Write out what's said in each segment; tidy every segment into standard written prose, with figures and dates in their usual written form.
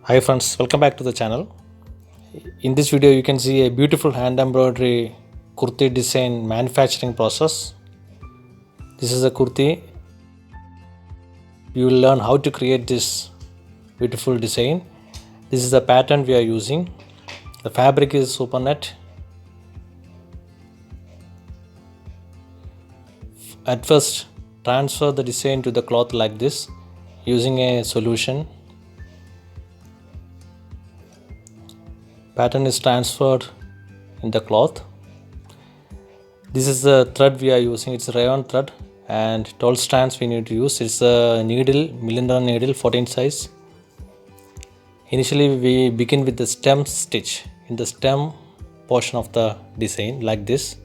Hi friends, welcome back to the channel. In this video you can see a beautiful hand embroidery kurti design manufacturing process. This is a kurti. You will learn how to create this beautiful design. This is the pattern we are using. The fabric is Supernet. At first, transfer the design to the cloth like this using a solution. Pattern is transferred in the cloth. This is the thread we are using. It's a rayon thread and 12 strands we need to use. It's a needle, Milliner needle, 14 size. Initially we begin with the stem stitch in the stem portion of the design like this.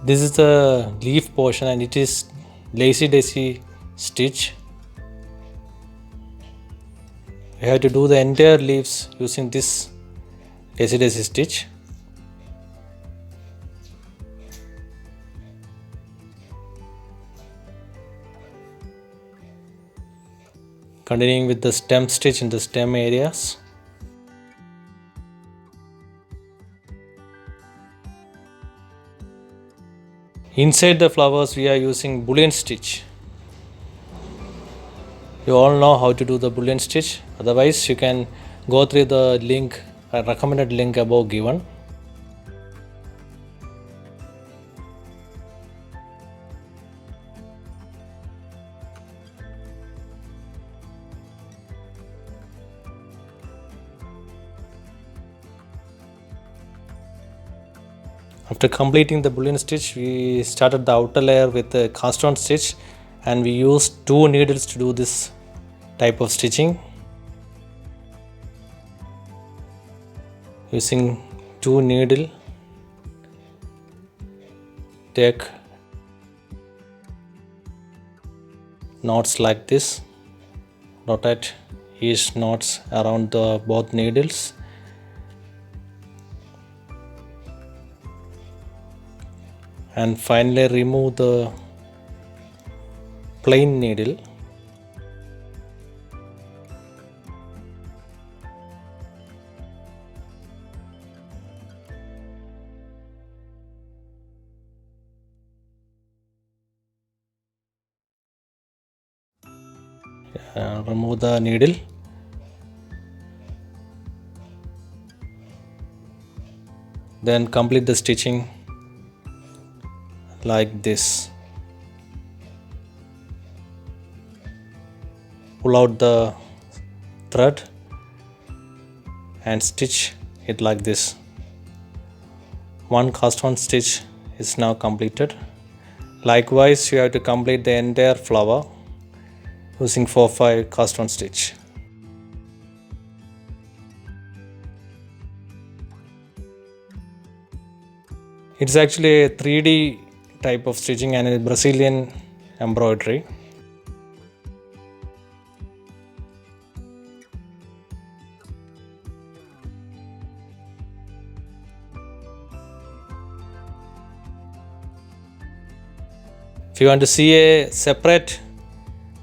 This is the leaf portion and it is lazy daisy stitch. We have to do the entire leaves using this lazy daisy stitch. Continuing with the stem stitch in the stem areas. Inside the flowers we are using bullion stitch. You all know how to do the bullion stitch. Otherwise you can go through the link, recommended link above given. After completing the bullion stitch, we started the outer layer with a cast on stitch and we used 2 needles to do this type of stitching. Using 2 needle, take knots like this, rotate each knots around the both needles. And finally remove the plain needle. Remove the needle. Then complete the stitching like this. Pull out the thread and stitch it like this. One cast on stitch is now completed. Likewise you have to complete the entire flower using 4-5 cast on stitch. It's actually a 3D type of stitching and a Brazilian embroidery. If you want to see a separate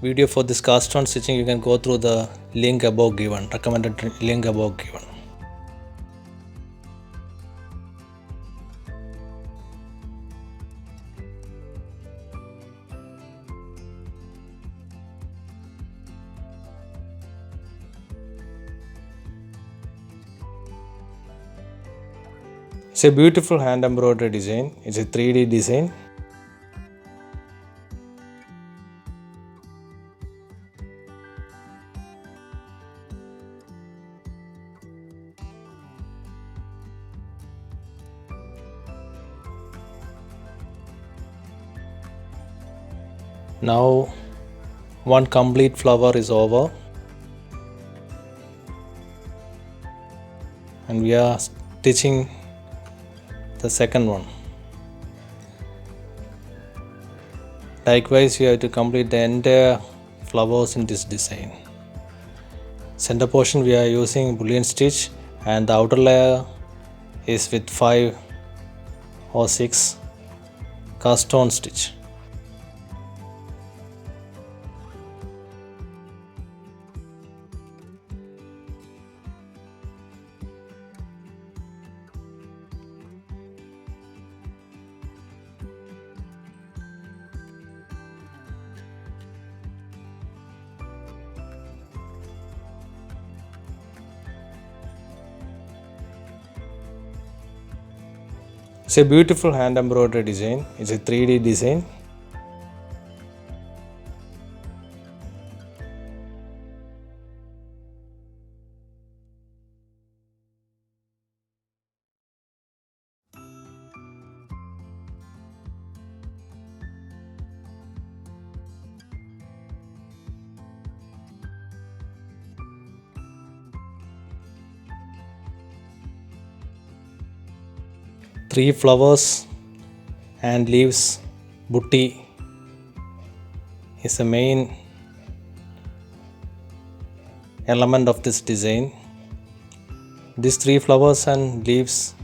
video for this cast on stitching, you can go through the link above given, recommended link above given. It's a beautiful hand embroidery design. It's a 3D design. Now one complete flower is over and we are stitching the second one. Likewise you have to complete the entire flowers in this design. Center portion we are using bullion stitch and the outer layer is with 5 or 6 cast on stitch. It's a beautiful hand embroidery design. It's a 3D design. Three flowers and leaves booty is the main element of this design. These 3 flowers and leaves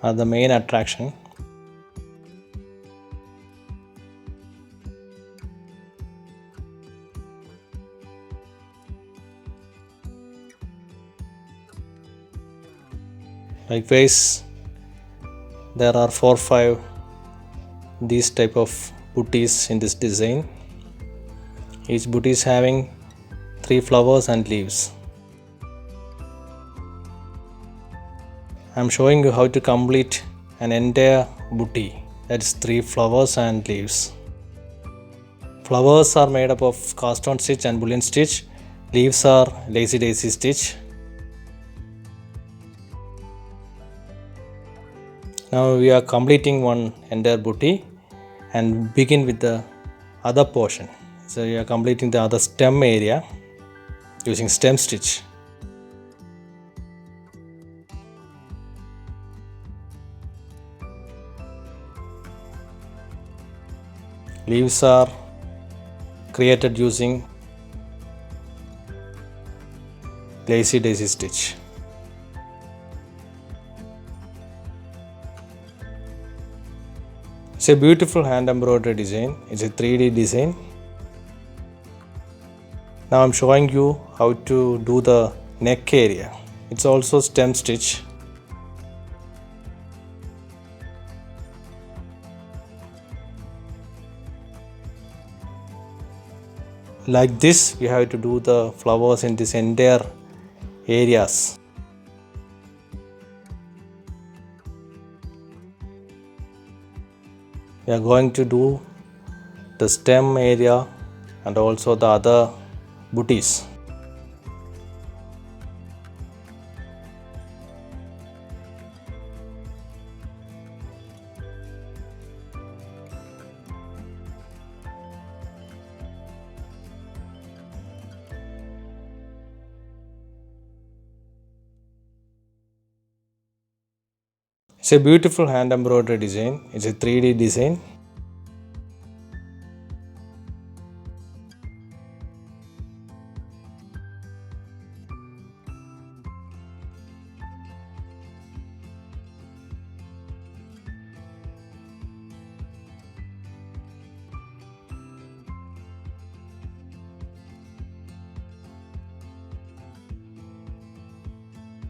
are the main attraction. Likewise, there are 4-5 these type of booties in this design. Each booty is having 3 flowers and leaves. I am showing you how to complete an entire booty, that is 3 flowers and leaves. Flowers are made up of cast on stitch and bullion stitch. Leaves are lazy daisy stitch. Now we are completing one entire booty and begin with the other portion. So we are completing the other stem area using stem stitch. Leaves are created using lazy daisy stitch. It's a beautiful hand embroidery design. It's a 3D design. Now I'm showing you how to do the neck area. It's also stem stitch. Like this, we have to do the flowers in this entire areas. We are going to do the stem area and also the other booties. It's a beautiful hand embroidery design. It's a 3D design.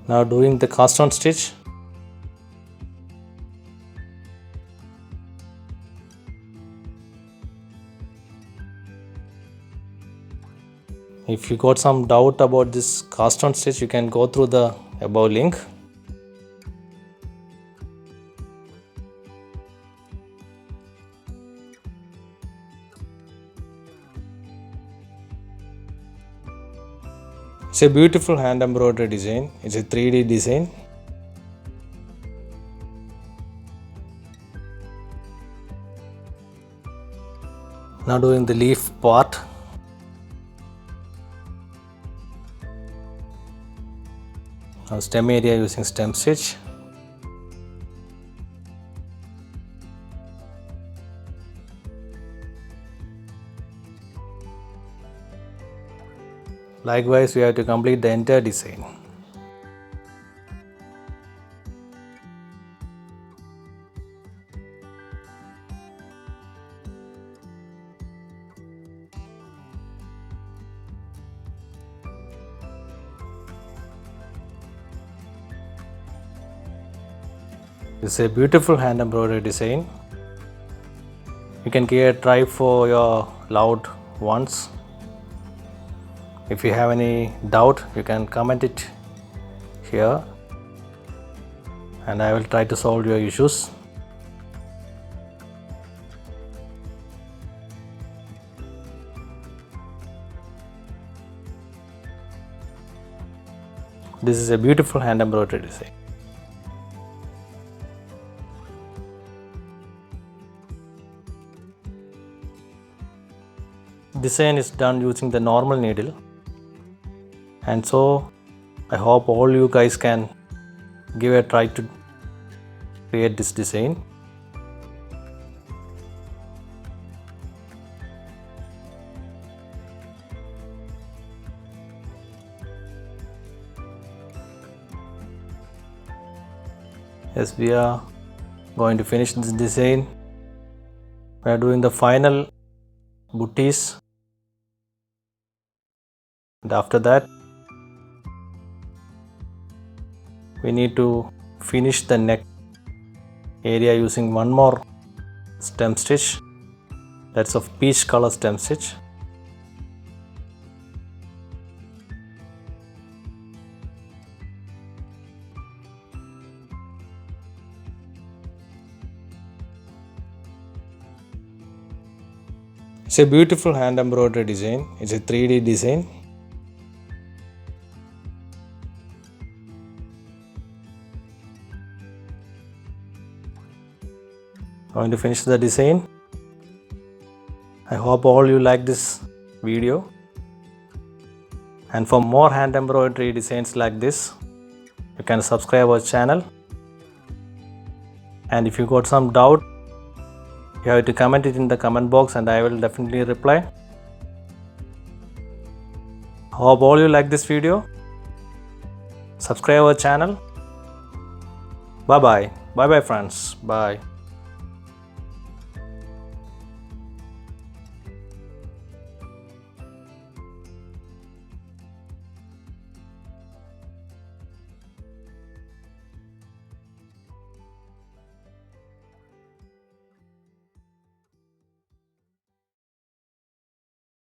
Now doing the cast on stitch. If you got some doubt about this cast on stitch, you can go through the above link. It's a beautiful hand embroidery design. It's a 3D design. Now doing the leaf part. Now stem area using stem stitch. Likewise, we have to complete the entire design. This is a beautiful hand embroidery design. You can give a try for your loved ones. If you have any doubt, you can comment it here and I will try to solve your issues. This is a beautiful hand embroidery design. Design is done using the normal needle, and so I hope all you guys can give a try to create this design. Yes, we are going to finish this design. We are doing the final booties, and after that we need to finish the neck area using one more stem stitch, that's of peach color stem stitch. It's a beautiful hand embroidery design. It's a 3D design. Going to finish the design. I hope all you like this video. And for more hand embroidery designs like this, you can subscribe our channel. And if you got some doubt, you have to comment it in the comment box and I will definitely reply. Hope all you like this video. Subscribe our channel. Bye bye. Bye bye friends. Bye.